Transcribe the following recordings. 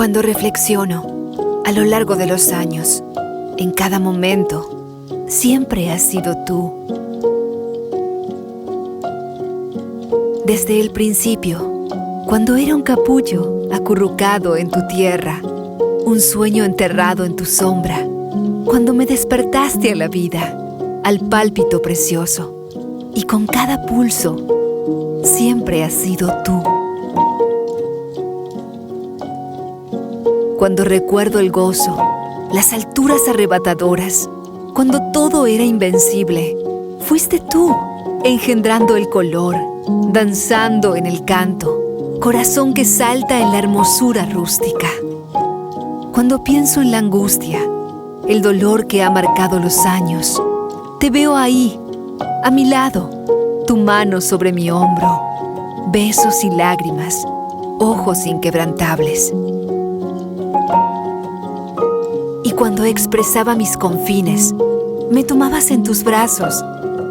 Cuando reflexiono a lo largo de los años, en cada momento, siempre has sido tú. Desde el principio, cuando era un capullo acurrucado en tu tierra, un sueño enterrado en tu sombra, cuando me despertaste a la vida, al pálpito precioso, y con cada pulso, siempre has sido tú. Cuando recuerdo el gozo, las alturas arrebatadoras, cuando todo era invencible, fuiste tú, engendrando el color, danzando en el canto, corazón que salta en la hermosura rústica. Cuando pienso en la angustia, el dolor que ha marcado los años, te veo ahí, a mi lado, tu mano sobre mi hombro, besos y lágrimas, ojos inquebrantables. Y cuando expresaba mis confines, me tomabas en tus brazos,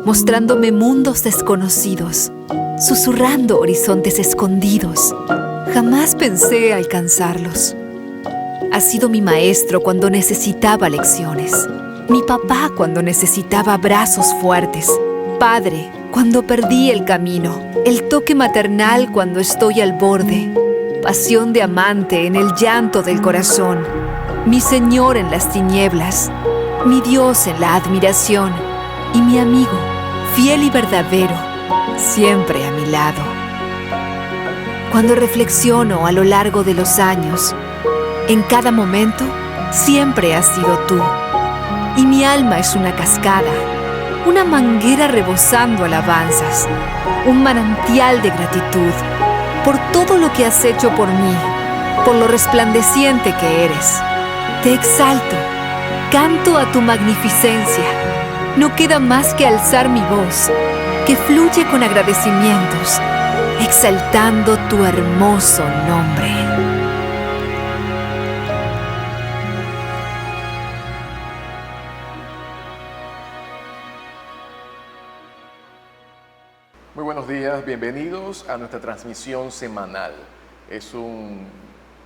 mostrándome mundos desconocidos, susurrando horizontes escondidos. Jamás pensé alcanzarlos. Has sido mi maestro cuando necesitaba lecciones, mi papá cuando necesitaba brazos fuertes, padre cuando perdí el camino, el toque maternal cuando estoy al borde, pasión de amante en el llanto del corazón, mi Señor en las tinieblas, mi Dios en la admiración y mi amigo, fiel y verdadero, siempre a mi lado. Cuando reflexiono a lo largo de los años, en cada momento, siempre has sido tú. Y mi alma es una cascada, una manguera rebosando alabanzas, un manantial de gratitud por todo lo que has hecho por mí, por lo resplandeciente que eres. Te exalto, canto a tu magnificencia. No queda más que alzar mi voz, que fluye con agradecimientos, exaltando tu hermoso nombre. Muy buenos días, bienvenidos a nuestra transmisión semanal. Es un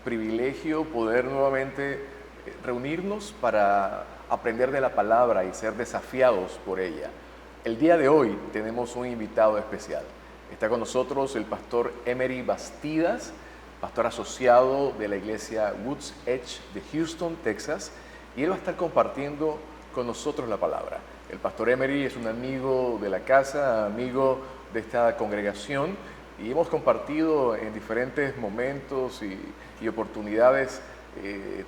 privilegio poder nuevamente reunirnos para aprender de la palabra y ser desafiados por ella. El día de hoy tenemos un invitado especial. Está con nosotros el pastor Emery Bastidas, pastor asociado de la iglesia Woods Edge de Houston, Texas, y él va a estar compartiendo con nosotros la palabra. El pastor Emery es un amigo de la casa, amigo de esta congregación, y hemos compartido en diferentes momentos y oportunidades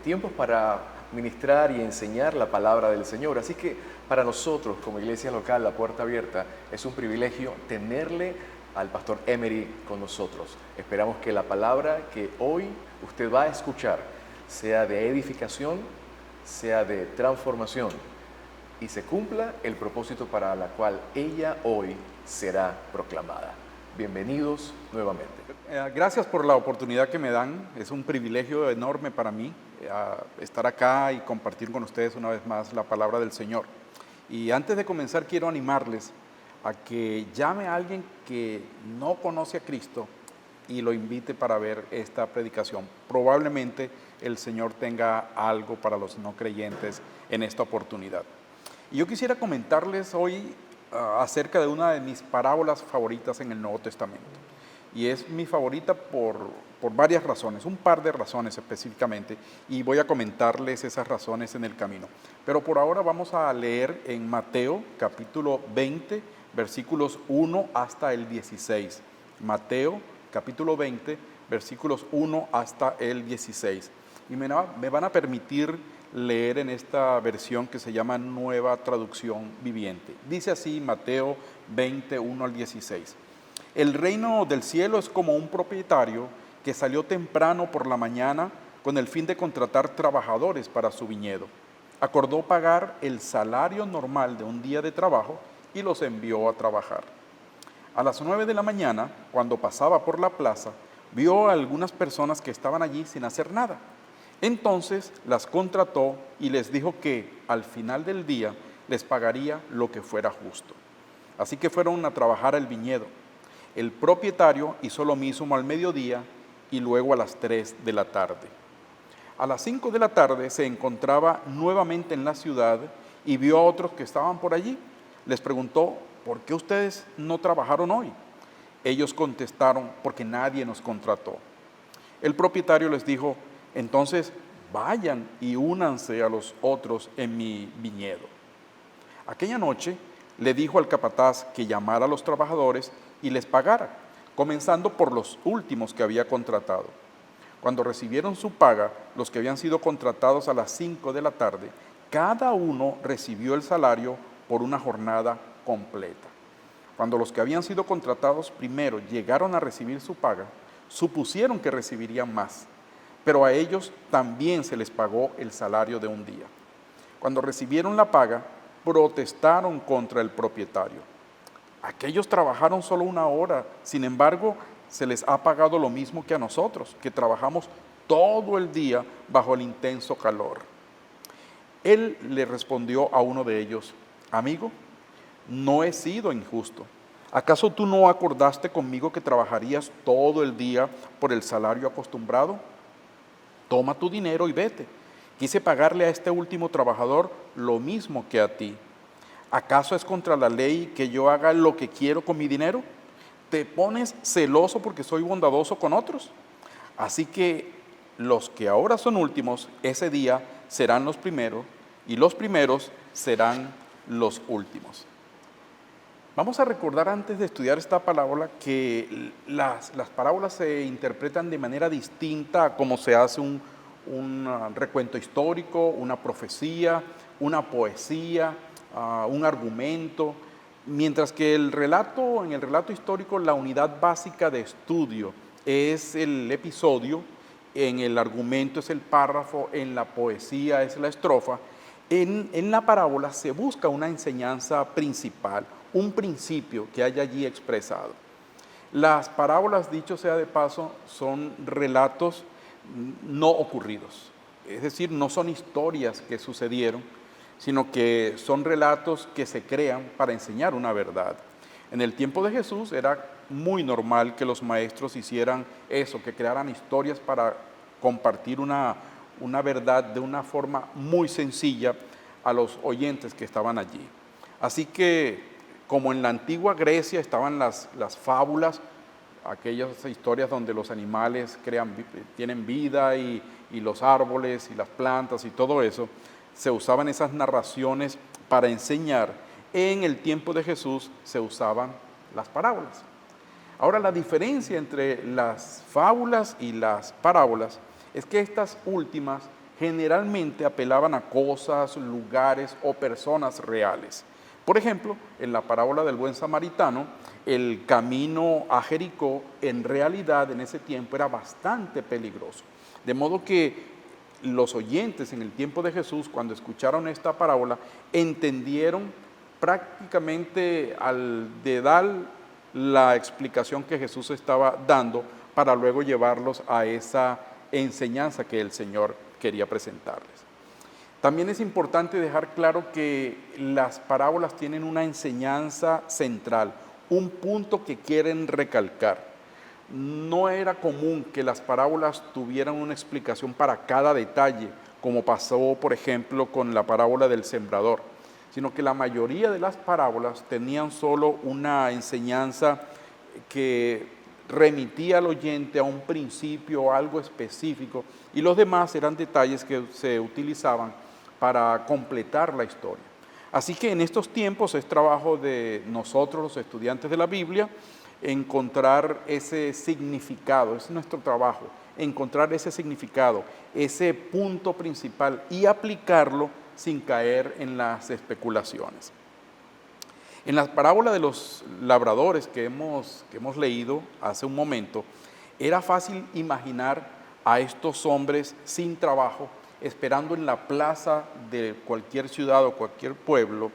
tiempos para ministrar y enseñar la palabra del Señor. Así que para nosotros como iglesia local, La Puerta Abierta, es un privilegio tenerle al pastor Emery con nosotros. Esperamos que la palabra que hoy usted va a escuchar sea de edificación, sea de transformación y se cumpla el propósito para la cual ella hoy será proclamada. Bienvenidos nuevamente. Gracias por la oportunidad que me dan. Es un privilegio enorme para mí estar acá y compartir con ustedes una vez más la palabra del Señor. Y antes de comenzar quiero animarles a que llame a alguien que no conoce a Cristo y lo invite para ver esta predicación. Probablemente el Señor tenga algo para los no creyentes en esta oportunidad. Y yo quisiera comentarles hoy acerca de una de mis parábolas favoritas en el Nuevo Testamento. Y es mi favorita por varias razones, un par de razones específicamente, y voy a comentarles esas razones en el camino. Pero por ahora vamos a leer en Mateo capítulo 20, versículos 1 hasta el 16. Mateo capítulo 20, versículos 1 hasta el 16. Y me van a permitir leer en esta versión que se llama Nueva Traducción Viviente. Dice así Mateo 20, 1 al 16. El reino del cielo es como un propietario que salió temprano por la mañana con el fin de contratar trabajadores para su viñedo. Acordó pagar el salario normal de un día de trabajo y los envió a trabajar. A las 9 de la mañana, cuando pasaba por la plaza, vio a algunas personas que estaban allí sin hacer nada. Entonces las contrató y les dijo que al final del día les pagaría lo que fuera justo. Así que fueron a trabajar al viñedo. El propietario hizo lo mismo al mediodía y luego a las 3 de la tarde. A las 5 de la tarde se encontraba nuevamente en la ciudad y vio a otros que estaban por allí. Les preguntó, ¿por qué ustedes no trabajaron hoy? Ellos contestaron, porque nadie nos contrató. El propietario les dijo, entonces vayan y únanse a los otros en mi viñedo. Aquella noche le dijo al capataz que llamara a los trabajadores y les pagara, comenzando por los últimos que había contratado. Cuando recibieron su paga, los que habían sido contratados a las 5 de la tarde, cada uno recibió el salario por una jornada completa. Cuando los que habían sido contratados primero llegaron a recibir su paga, supusieron que recibirían más, pero a ellos también se les pagó el salario de un día. Cuando recibieron la paga, protestaron contra el propietario. Aquellos trabajaron solo una hora, sin embargo, se les ha pagado lo mismo que a nosotros, que trabajamos todo el día bajo el intenso calor. Él le respondió a uno de ellos, amigo, no he sido injusto. ¿Acaso tú no acordaste conmigo que trabajarías todo el día por el salario acostumbrado? Toma tu dinero y vete. Quise pagarle a este último trabajador lo mismo que a ti. ¿Acaso es contra la ley que yo haga lo que quiero con mi dinero? ¿Te pones celoso porque soy bondadoso con otros? Así que los que ahora son últimos, ese día serán los primeros, y los primeros serán los últimos. Vamos a recordar antes de estudiar esta parábola que las parábolas se interpretan de manera distinta a cómo se hace un recuento histórico, una profecía, una poesía, un argumento. Mientras que en el relato histórico, la unidad básica de estudio es el episodio, en el argumento es el párrafo, en la poesía es la estrofa, en la parábola se busca una enseñanza principal, un principio que haya allí expresado. Las parábolas, dicho sea de paso, son relatos no ocurridos, es decir, no son historias que sucedieron, sino que son relatos que se crean para enseñar una verdad. En el tiempo de Jesús era muy normal que los maestros hicieran eso, que crearan historias para compartir una verdad de una forma muy sencilla a los oyentes que estaban allí. Así que, como en la antigua Grecia estaban las fábulas, aquellas historias donde los animales tienen vida y los árboles y las plantas y todo eso, se usaban esas narraciones para enseñar. En el tiempo de Jesús se usaban las parábolas. Ahora, la diferencia entre las fábulas y las parábolas es que estas últimas generalmente apelaban a cosas, lugares o personas reales. Por ejemplo, en la parábola del buen samaritano, el camino a Jericó en realidad en ese tiempo era bastante peligroso. De modo que los oyentes en el tiempo de Jesús, cuando escucharon esta parábola, entendieron prácticamente al dedal la explicación que Jesús estaba dando para luego llevarlos a esa enseñanza que el Señor quería presentarles. También es importante dejar claro que las parábolas tienen una enseñanza central, un punto que quieren recalcar. No era común que las parábolas tuvieran una explicación para cada detalle, como pasó, por ejemplo, con la parábola del sembrador, sino que la mayoría de las parábolas tenían solo una enseñanza que remitía al oyente a un principio o algo específico, y los demás eran detalles que se utilizaban para completar la historia. Así que en estos tiempos es trabajo de nosotros, los estudiantes de la Biblia, encontrar ese significado, es nuestro trabajo, encontrar ese significado, ese punto principal y aplicarlo sin caer en las especulaciones. En la parábola de los labradores que hemos leído hace un momento, era fácil imaginar a estos hombres sin trabajo, esperando en la plaza de cualquier ciudad o cualquier pueblo,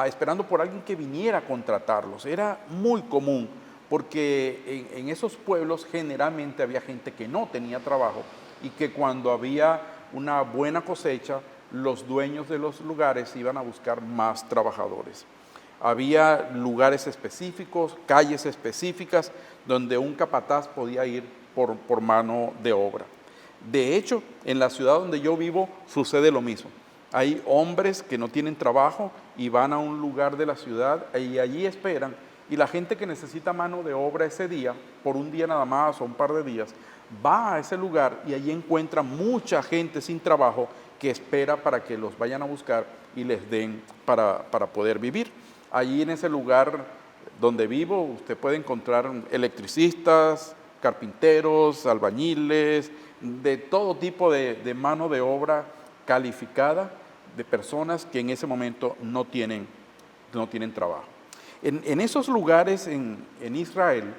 esperando por alguien que viniera a contratarlos. Era muy común porque en esos pueblos generalmente había gente que no tenía trabajo y que cuando había una buena cosecha, los dueños de los lugares iban a buscar más trabajadores. Había lugares específicos, calles específicas, donde un capataz podía ir por mano de obra. De hecho, en la ciudad donde yo vivo sucede lo mismo. Hay hombres que no tienen trabajo y van a un lugar de la ciudad y allí esperan. Y la gente que necesita mano de obra ese día, por un día nada más o un par de días, va a ese lugar y allí encuentra mucha gente sin trabajo que espera para que los vayan a buscar y les den para poder vivir. Allí en ese lugar donde vivo usted puede encontrar electricistas, carpinteros, albañiles, de todo tipo de mano de obra calificada, de personas que en ese momento no tienen trabajo. En esos lugares en Israel,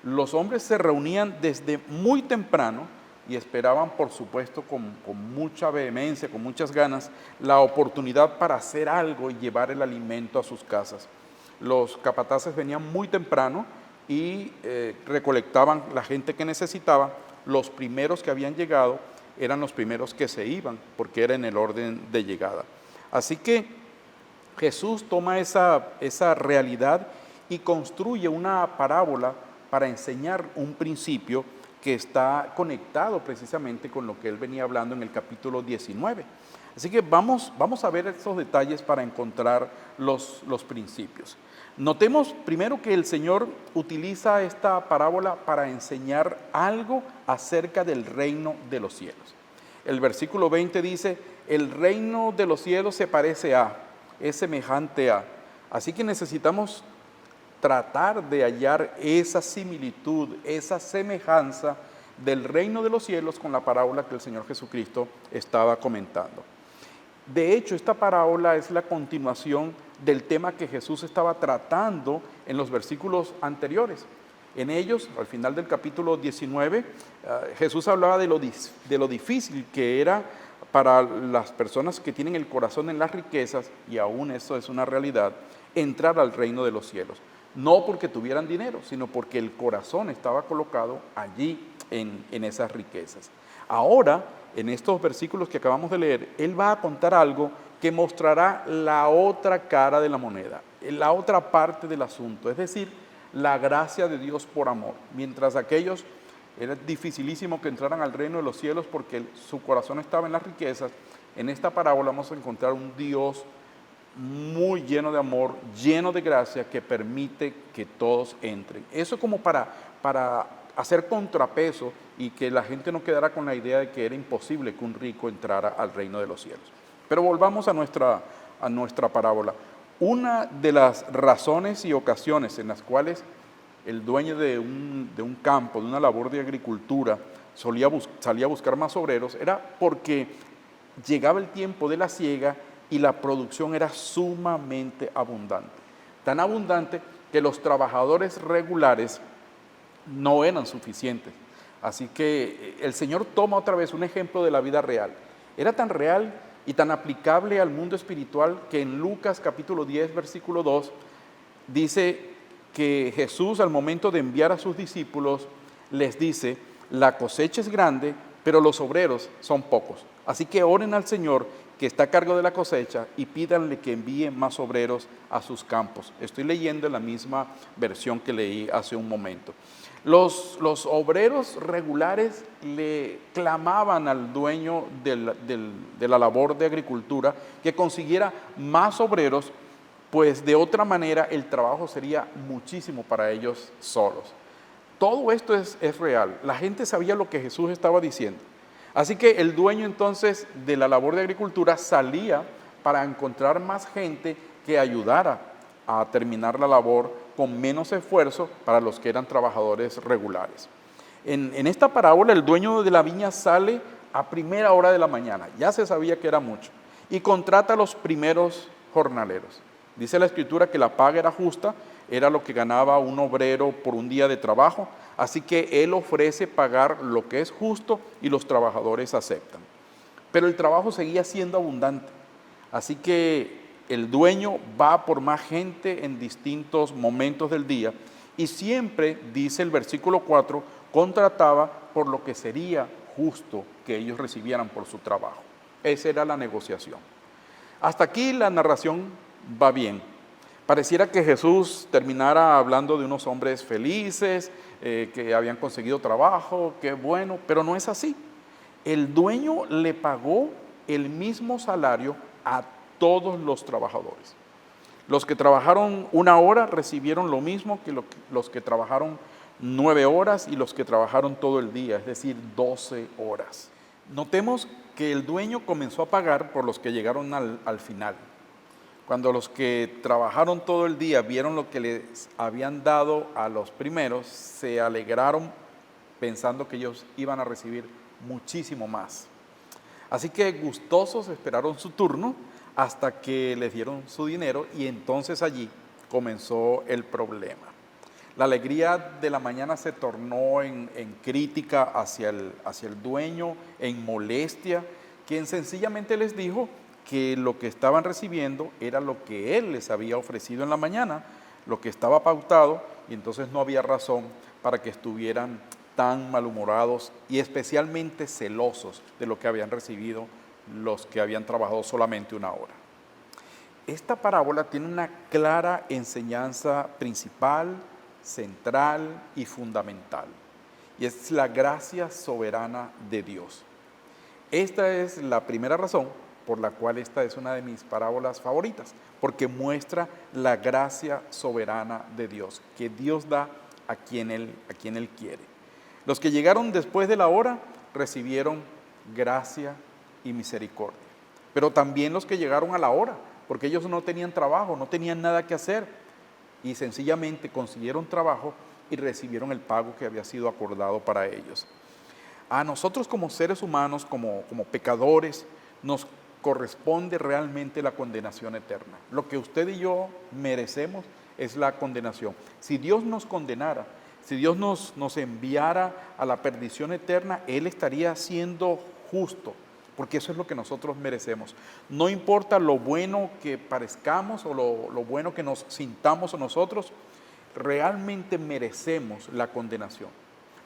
los hombres se reunían desde muy temprano y esperaban, por supuesto, con mucha vehemencia, con muchas ganas, la oportunidad para hacer algo y llevar el alimento a sus casas. Los capataces venían muy temprano y recolectaban la gente que necesitaba. Los primeros que habían llegado eran los primeros que se iban, porque era en el orden de llegada. Así que Jesús toma esa realidad y construye una parábola para enseñar un principio que está conectado precisamente con lo que él venía hablando en el capítulo 19. Así que vamos a ver estos detalles para encontrar los principios. Notemos primero que el Señor utiliza esta parábola para enseñar algo acerca del reino de los cielos. El versículo 20 dice, el reino de los cielos se parece a, es semejante a. Así que necesitamos tratar de hallar esa similitud, esa semejanza del reino de los cielos con la parábola que el Señor Jesucristo estaba comentando. De hecho, esta parábola es la continuación del tema que Jesús estaba tratando en los versículos anteriores. En ellos, al final del capítulo 19, Jesús hablaba de lo difícil que era para las personas que tienen el corazón en las riquezas, y aún eso es una realidad, entrar al reino de los cielos. No porque tuvieran dinero, sino porque el corazón estaba colocado allí en esas riquezas. Ahora, en estos versículos que acabamos de leer, Él va a contar algo que mostrará la otra cara de la moneda, la otra parte del asunto, es decir, la gracia de Dios por amor. Mientras aquellos era dificilísimo que entraran al reino de los cielos porque su corazón estaba en las riquezas, en esta parábola vamos a encontrar un Dios muy lleno de amor, lleno de gracia, que permite que todos entren. Eso como para hacer contrapeso y que la gente no quedara con la idea de que era imposible que un rico entrara al reino de los cielos. Pero volvamos a nuestra parábola. Una de las razones y ocasiones en las cuales el dueño de un campo, de una labor de agricultura, salía a buscar más obreros, era porque llegaba el tiempo de la siega y la producción era sumamente abundante. Tan abundante que los trabajadores regulares no eran suficientes. Así que el Señor toma otra vez un ejemplo de la vida real. Era tan real y tan aplicable al mundo espiritual que en Lucas capítulo 10, versículo 2, dice que Jesús, al momento de enviar a sus discípulos, les dice, la cosecha es grande, pero los obreros son pocos. Así que oren al Señor que está a cargo de la cosecha y pídanle que envíe más obreros a sus campos. Estoy leyendo la misma versión que leí hace un momento. Los obreros regulares le clamaban al dueño de la labor de agricultura que consiguiera más obreros, pues de otra manera el trabajo sería muchísimo para ellos solos. Todo esto es real. La gente sabía lo que Jesús estaba diciendo. Así que el dueño entonces de la labor de agricultura salía para encontrar más gente que ayudara a terminar la labor con menos esfuerzo para los que eran trabajadores regulares. En esta parábola el dueño de la viña sale a primera hora de la mañana, ya se sabía que era mucho, y contrata a los primeros jornaleros. Dice la Escritura que la paga era justa, era lo que ganaba un obrero por un día de trabajo, así que él ofrece pagar lo que es justo y los trabajadores aceptan. Pero el trabajo seguía siendo abundante, así que el dueño va por más gente en distintos momentos del día y siempre, dice el versículo 4, contrataba por lo que sería justo que ellos recibieran por su trabajo. Esa era la negociación. Hasta aquí la narración va bien. Pareciera que Jesús terminara hablando de unos hombres felices, que habían conseguido trabajo, qué bueno, pero no es así. el dueño le pagó el mismo salario a todos los trabajadores. Los que trabajaron 1 hora recibieron lo mismo que los que trabajaron 9 horas y los que trabajaron todo el día, es decir, 12 horas. Notemos que el dueño comenzó a pagar por los que llegaron al final. Cuando los que trabajaron todo el día vieron lo que les habían dado a los primeros, se alegraron pensando que ellos iban a recibir muchísimo más. Así que gustosos esperaron su turno hasta que les dieron su dinero y entonces allí comenzó el problema. La alegría de la mañana se tornó en crítica hacia el dueño, en molestia, quien sencillamente les dijo que lo que estaban recibiendo era lo que él les había ofrecido en la mañana, lo que estaba pautado, y entonces no había razón para que estuvieran tan malhumorados y especialmente celosos de lo que habían recibido los que habían trabajado solamente 1 hora. Esta parábola tiene una clara enseñanza principal, central y fundamental, y es la gracia soberana de Dios. Esta es la primera razón por la cual esta es una de mis parábolas favoritas, porque muestra la gracia soberana de Dios, que Dios da a quien Él quiere. Los que llegaron después de la hora recibieron gracia y misericordia, pero también los que llegaron a la hora, porque ellos no tenían trabajo, no tenían nada que hacer, y sencillamente consiguieron trabajo y recibieron el pago que había sido acordado para ellos. A nosotros como seres humanos, como pecadores, nos corresponde realmente la condenación eterna. Lo que usted y yo merecemos es la condenación. Si Dios nos condenara, si Dios nos enviara a la perdición eterna, Él estaría siendo justo, porque eso es lo que nosotros merecemos. No importa lo bueno que parezcamos o lo bueno que nos sintamos nosotros, realmente merecemos la condenación.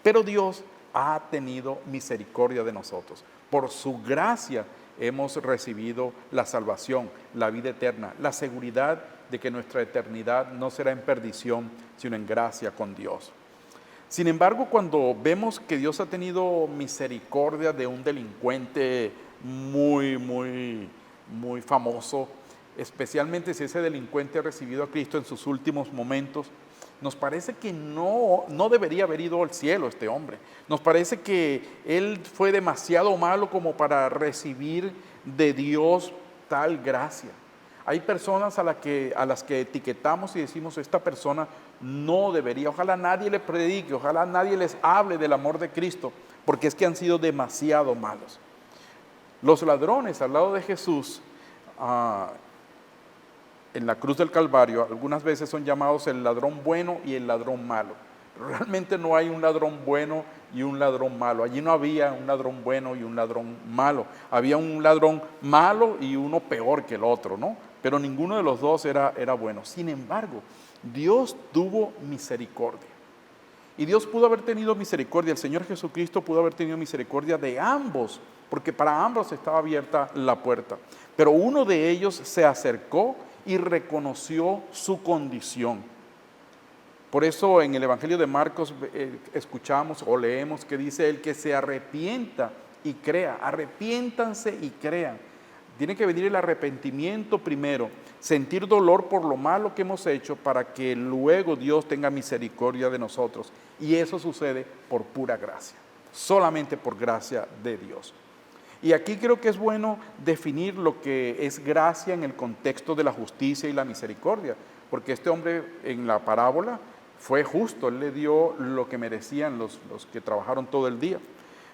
Pero Dios ha tenido misericordia de nosotros. Por su gracia hemos recibido la salvación, la vida eterna, la seguridad de que nuestra eternidad no será en perdición, sino en gracia con Dios. Sin embargo, cuando vemos que Dios ha tenido misericordia de un delincuente muy famoso, especialmente si ese delincuente ha recibido a Cristo en sus últimos momentos, nos parece que no debería haber ido al cielo este hombre. Nos parece que él fue demasiado malo como para recibir de Dios tal gracia. Hay personas a las que etiquetamos y decimos, esta persona no debería, ojalá nadie le predique, ojalá nadie les hable del amor de Cristo, porque es que han sido demasiado malos. Los ladrones al lado de Jesús, en la cruz del Calvario, algunas veces son llamados el ladrón bueno y el ladrón malo. Realmente no hay un ladrón bueno y un ladrón malo. Allí no había un ladrón bueno y un ladrón malo. Había un ladrón malo y uno peor que el otro, ¿no? Pero ninguno de los dos era bueno. Sin embargo, Dios tuvo misericordia. Y Dios pudo haber tenido misericordia, el Señor Jesucristo pudo haber tenido misericordia de ambos, porque para ambos estaba abierta la puerta. Pero uno de ellos se acercó y reconoció su condición. Por eso en el Evangelio de Marcos escuchamos o leemos que dice el que se arrepienta y crea. Arrepiéntanse y crean. Tiene que venir el arrepentimiento primero, sentir dolor por lo malo que hemos hecho para que luego Dios tenga misericordia de nosotros. Y eso sucede por pura gracia, solamente por gracia de Dios. Y aquí creo que es bueno definir lo que es gracia en el contexto de la justicia y la misericordia, porque este hombre en la parábola fue justo, él le dio lo que merecían los que trabajaron todo el día.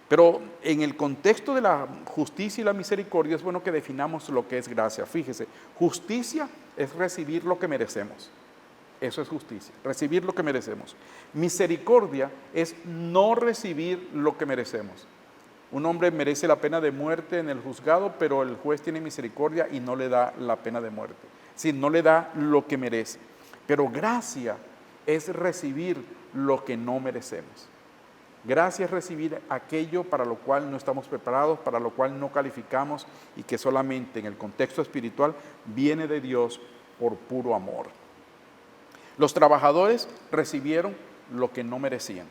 Pero en el contexto de la justicia y la misericordia es bueno que definamos lo que es gracia. Fíjese, justicia es recibir lo que merecemos. Eso es justicia, recibir lo que merecemos. Misericordia es no recibir lo que merecemos. Un hombre merece la pena de muerte en el juzgado, pero el juez tiene misericordia y no le da la pena de muerte. Sí, no le da lo que merece. Pero gracia es recibir lo que no merecemos. Gracia es recibir aquello para lo cual no estamos preparados, para lo cual no calificamos y que solamente en el contexto espiritual viene de Dios por puro amor. Los trabajadores recibieron lo que no merecían.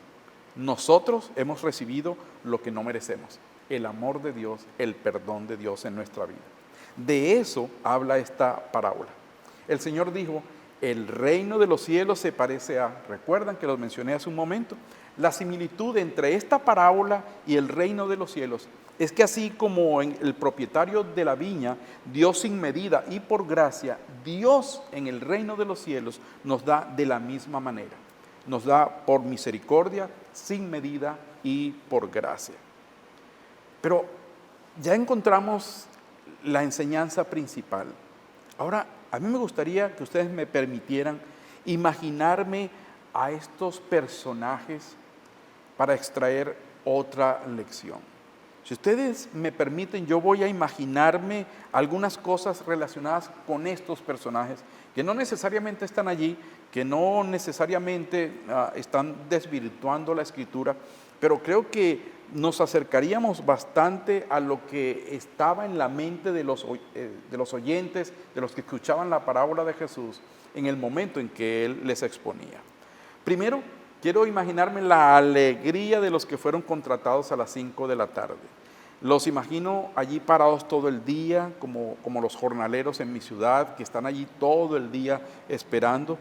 Nosotros hemos recibido lo que no merecemos. el amor de Dios, el perdón de Dios en nuestra vida. De eso habla esta parábola. El Señor dijo, el reino de los cielos se parece a, recuerdan que los mencioné hace un momento, la similitud entre esta parábola y el reino de los cielos es que así como en el propietario de la viña dio sin medida y por gracia, Dios en el reino de los cielos nos da de la misma manera. Nos da por misericordia, sin medida y por gracia. Pero ya encontramos la enseñanza principal. Ahora, a mí me gustaría que ustedes me permitieran imaginarme a estos personajes para extraer otra lección. Si ustedes me permiten, yo voy a imaginarme algunas cosas relacionadas con estos personajes que no necesariamente están allí, que no necesariamente están desvirtuando la Escritura, pero creo que nos acercaríamos bastante a lo que estaba en la mente de los oyentes, de los que escuchaban la parábola de Jesús en el momento en que Él les exponía. Primero, quiero imaginarme la alegría de los que fueron contratados a las 5 de la tarde. Los imagino allí parados todo el día, como los jornaleros en mi ciudad, que están allí todo el día esperando.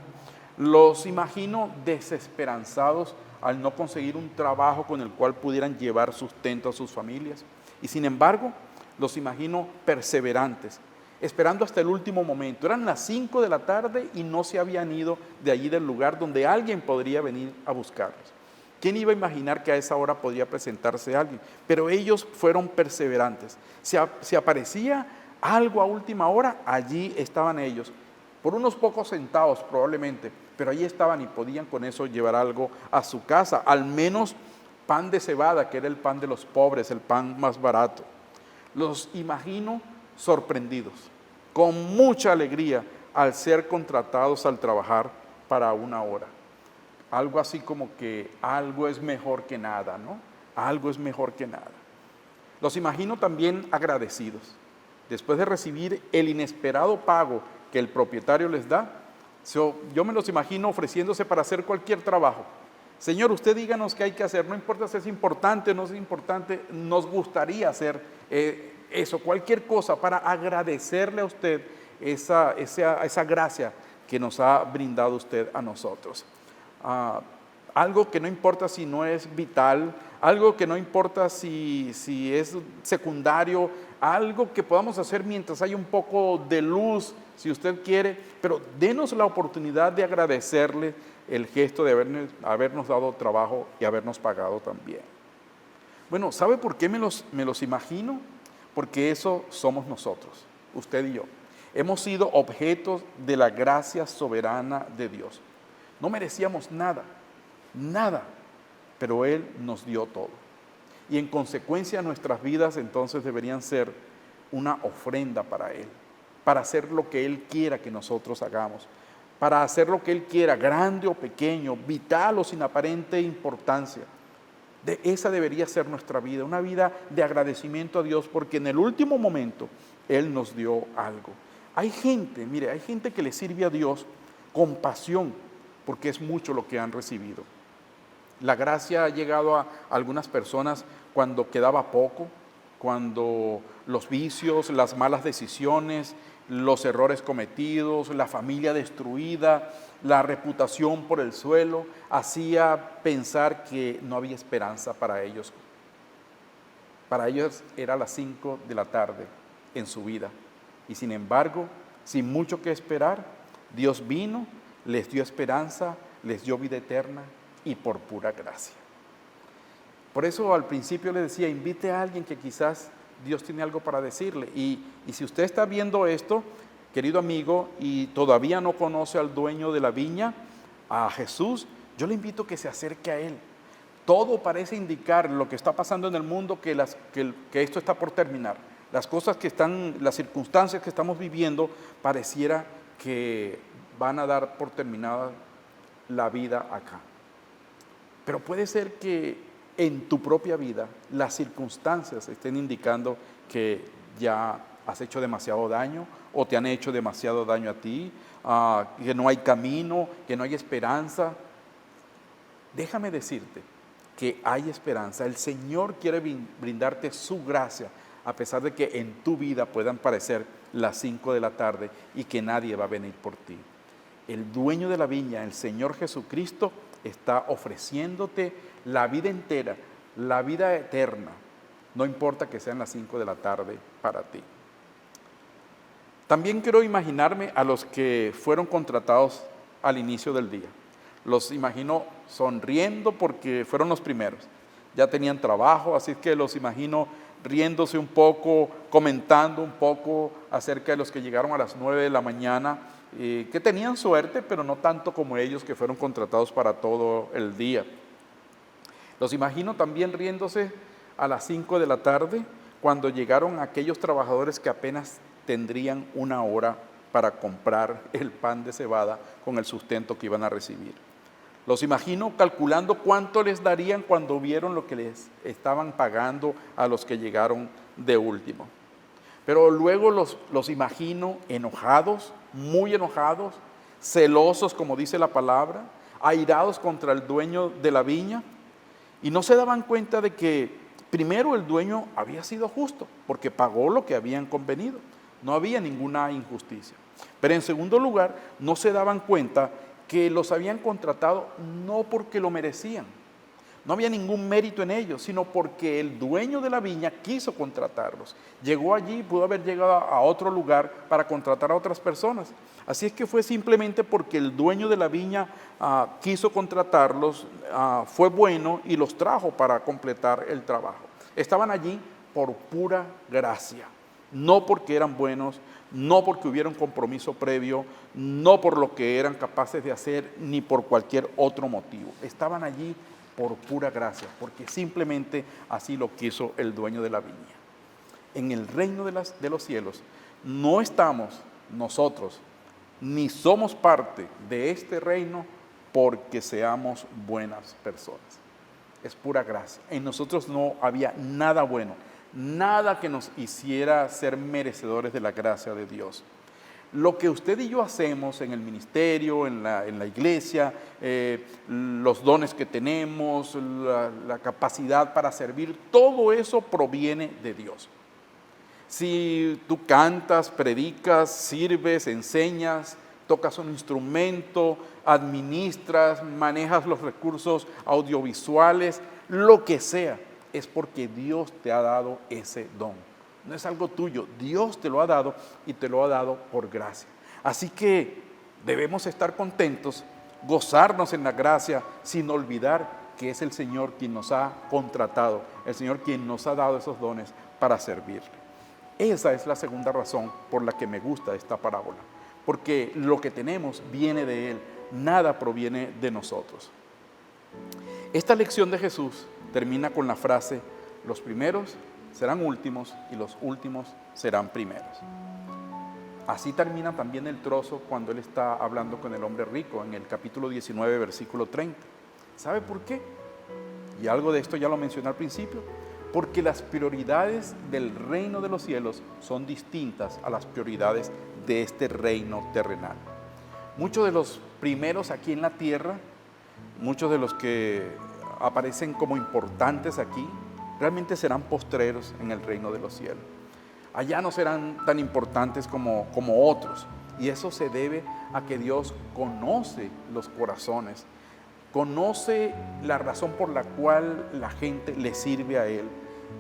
Los imagino desesperanzados al no conseguir un trabajo con el cual pudieran llevar sustento a sus familias. Y sin embargo, los imagino perseverantes, esperando hasta el último momento. Eran las 5 de la tarde y no se habían ido de allí del lugar donde alguien podría venir a buscarlos. ¿Quién iba a imaginar que a esa hora podría presentarse alguien? Pero ellos fueron perseverantes. Si aparecía algo a última hora, allí estaban ellos. Por unos pocos centavos probablemente, pero allí estaban y podían con eso llevar algo a su casa. Al menos pan de cebada, que era el pan de los pobres, el pan más barato. Los imagino sorprendidos, con mucha alegría al ser contratados al trabajar para una hora. Algo así como que algo es mejor que nada, ¿no? Algo es mejor que nada. Los imagino también agradecidos. Después de recibir el inesperado pago que el propietario les da, yo me los imagino ofreciéndose para hacer cualquier trabajo. Señor, usted díganos qué hay que hacer, no importa si es importante o no es importante, nos gustaría hacer eso, cualquier cosa para agradecerle a usted esa gracia que nos ha brindado usted a nosotros. Algo que no importa si no es vital, algo que no importa si es secundario, algo que podamos hacer mientras hay un poco de luz, si usted quiere, pero denos la oportunidad de agradecerle el gesto de habernos dado trabajo y habernos pagado también. Bueno, ¿sabe por qué me los imagino? Porque eso somos nosotros, usted y yo. Hemos sido objetos de la gracia soberana de Dios. No merecíamos nada, pero Él nos dio todo. Y en consecuencia nuestras vidas entonces deberían ser una ofrenda para Él, para hacer lo que Él quiera que nosotros hagamos, para hacer lo que Él quiera, grande o pequeño, vital o sin aparente importancia. Esa debería ser nuestra vida, una vida de agradecimiento a Dios, porque en el último momento Él nos dio algo. Hay gente que le sirve a Dios con pasión, porque es mucho lo que han recibido. La gracia ha llegado a algunas personas cuando quedaba poco, cuando los vicios, las malas decisiones, los errores cometidos, la familia destruida, la reputación por el suelo, hacía pensar que no había esperanza para ellos. Para ellos era las 5 de la tarde en su vida. Y sin embargo, sin mucho que esperar, Dios vino, les dio esperanza, les dio vida eterna y por pura gracia. Por eso al principio le decía, invite a alguien que quizás Dios tiene algo para decirle. Y si usted está viendo esto, querido amigo, y todavía no conoce al dueño de la viña, a Jesús, yo le invito a que se acerque a Él. Todo parece indicar lo que está pasando en el mundo, que esto está por terminar. Las circunstancias que estamos viviendo, pareciera que van a dar por terminada la vida acá. Pero puede ser que en tu propia vida las circunstancias estén indicando que ya has hecho demasiado daño o te han hecho demasiado daño a ti, que no hay camino, que no hay esperanza. Déjame decirte que hay esperanza. El Señor quiere brindarte su gracia, a pesar de que en tu vida puedan parecer las 5 de la tarde y que nadie va a venir por ti. El dueño de la viña, el Señor Jesucristo, está ofreciéndote la vida entera, la vida eterna. No importa que sean las 5 de la tarde para ti. También quiero imaginarme a los que fueron contratados al inicio del día. Los imagino sonriendo porque fueron los primeros. Ya tenían trabajo, así que los imagino riéndose un poco, comentando un poco acerca de los que llegaron a las 9 de la mañana, que tenían suerte, pero no tanto como ellos que fueron contratados para todo el día. Los imagino también riéndose a las 5 de la tarde, cuando llegaron aquellos trabajadores que apenas tendrían una hora para comprar el pan de cebada con el sustento que iban a recibir. Los imagino calculando cuánto les darían cuando vieron lo que les estaban pagando a los que llegaron de último. Pero luego los imagino enojados, muy enojados, celosos, como dice la palabra, airados contra el dueño de la viña, y no se daban cuenta de que primero el dueño había sido justo, porque pagó lo que habían convenido. No había ninguna injusticia. Pero en segundo lugar, no se daban cuenta que los habían contratado no porque lo merecían. No había ningún mérito en ellos, sino porque el dueño de la viña quiso contratarlos. Llegó allí, pudo haber llegado a otro lugar para contratar a otras personas. Así es que fue simplemente porque el dueño de la viña quiso contratarlos, fue bueno y los trajo para completar el trabajo. Estaban allí por pura gracia. No porque eran buenos, no porque hubiera un compromiso previo, no por lo que eran capaces de hacer, ni por cualquier otro motivo. Estaban allí por pura gracia, porque simplemente así lo quiso el dueño de la viña. En el reino de los cielos no estamos nosotros, ni somos parte de este reino porque seamos buenas personas. Es pura gracia. En nosotros no había nada bueno, nada que nos hiciera ser merecedores de la gracia de Dios. Lo que usted y yo hacemos en el ministerio, en la iglesia, los dones que tenemos, la capacidad para servir, todo eso proviene de Dios. Si tú cantas, predicas, sirves, enseñas, tocas un instrumento, administras, manejas los recursos audiovisuales, lo que sea, es porque Dios te ha dado ese don. No es algo tuyo, Dios te lo ha dado y te lo ha dado por gracia. Así que debemos estar contentos, gozarnos en la gracia, sin olvidar que es el Señor quien nos ha contratado, el Señor quien nos ha dado esos dones para servirle. Esa es la segunda razón por la que me gusta esta parábola, porque lo que tenemos viene de Él, nada proviene de nosotros. Esta lección de Jesús termina con la frase: los primeros serán últimos y los últimos serán primeros. Así termina también el trozo cuando Él está hablando con el hombre rico en el capítulo 19, versículo 30. ¿Sabe por qué? Y algo de esto ya lo mencioné al principio. Porque las prioridades del reino de los cielos son distintas a las prioridades de este reino terrenal. Muchos de los primeros aquí en la tierra, muchos de los que aparecen como importantes aquí, realmente serán postreros en el reino de los cielos. Allá no serán tan importantes como otros. Y eso se debe a que Dios conoce los corazones, conoce la razón por la cual la gente le sirve a Él.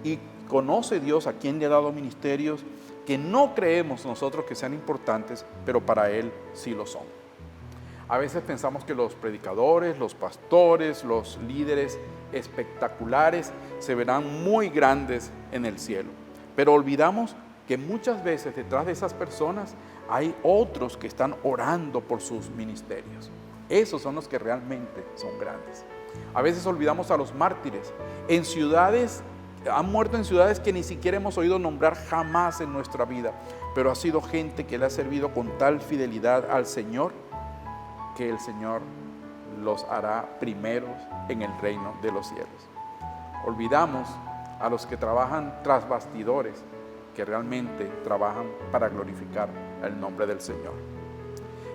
Y conoce Dios a quien le ha dado ministerios que no creemos nosotros que sean importantes, pero para Él sí lo son. A veces pensamos que los predicadores, los pastores, los líderes espectaculares se verán muy grandes en el cielo, pero olvidamos que muchas veces detrás de esas personas hay otros que están orando por sus ministerios. Esos son los que realmente son grandes. A veces olvidamos a los mártires. Han muerto en ciudades que ni siquiera hemos oído nombrar jamás en nuestra vida, pero ha sido gente que le ha servido con tal fidelidad al Señor que el Señor los hará primeros en el reino de los cielos. Olvidamos a los que trabajan tras bastidores, que realmente trabajan para glorificar el nombre del Señor.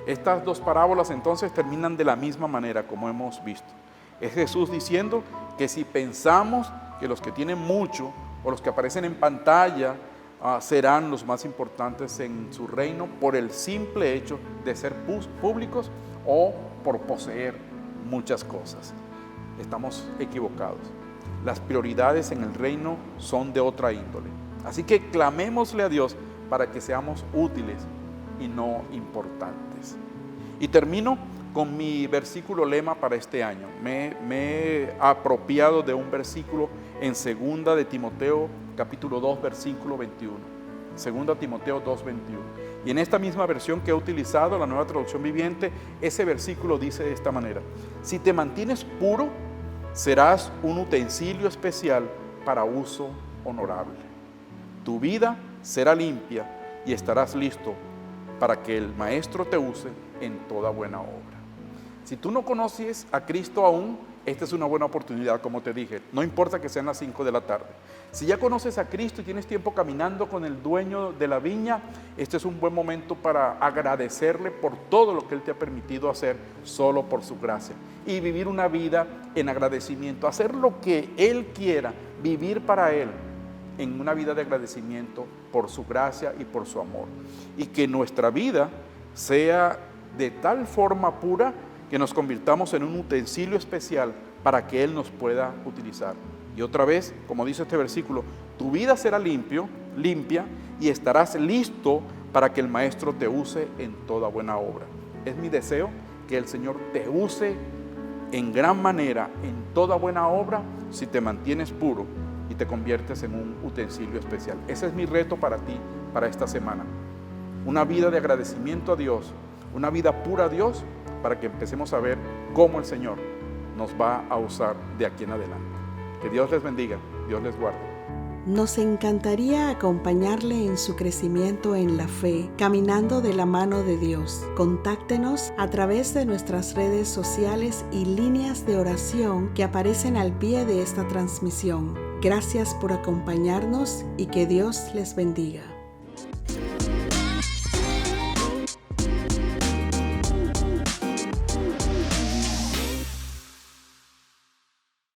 Estas dos parábolas entonces terminan de la misma manera como hemos visto. Es Jesús diciendo que si pensamos que los que tienen mucho o los que aparecen en pantalla serán los más importantes en su reino por el simple hecho de ser públicos o por poseer muchas cosas. Estamos equivocados. Las prioridades en el reino son de otra índole. Así que clamémosle a Dios para que seamos útiles y no importantes. Y termino con mi versículo lema para este año. Me he apropiado de un versículo en 2 de Timoteo, capítulo 2, versículo 21. 2 Timoteo 2, 21. Y en esta misma versión que he utilizado, la Nueva Traducción Viviente, ese versículo dice de esta manera: si te mantienes puro, serás un utensilio especial para uso honorable. Tu vida será limpia y estarás listo para que el Maestro te use en toda buena obra. Si tú no conoces a Cristo aún, esta es una buena oportunidad, como te dije. No importa que sean las 5 de la tarde. Si ya conoces a Cristo y tienes tiempo caminando con el dueño de la viña, este es un buen momento para agradecerle por todo lo que Él te ha permitido hacer solo por su gracia. Y vivir una vida en agradecimiento, hacer lo que Él quiera, vivir para Él en una vida de agradecimiento por su gracia y por su amor. Y que nuestra vida sea de tal forma pura que nos convirtamos en un utensilio especial para que Él nos pueda utilizar. Y otra vez, como dice este versículo, tu vida será limpia y estarás listo para que el Maestro te use en toda buena obra. Es mi deseo que el Señor te use en gran manera en toda buena obra si te mantienes puro y te conviertes en un utensilio especial. Ese es mi reto para ti, para esta semana. Una vida de agradecimiento a Dios, una vida pura a Dios, para que empecemos a ver cómo el Señor nos va a usar de aquí en adelante. Que Dios les bendiga, Dios les guarde. Nos encantaría acompañarle en su crecimiento en la fe, caminando de la mano de Dios. Contáctenos a través de nuestras redes sociales y líneas de oración que aparecen al pie de esta transmisión. Gracias por acompañarnos y que Dios les bendiga.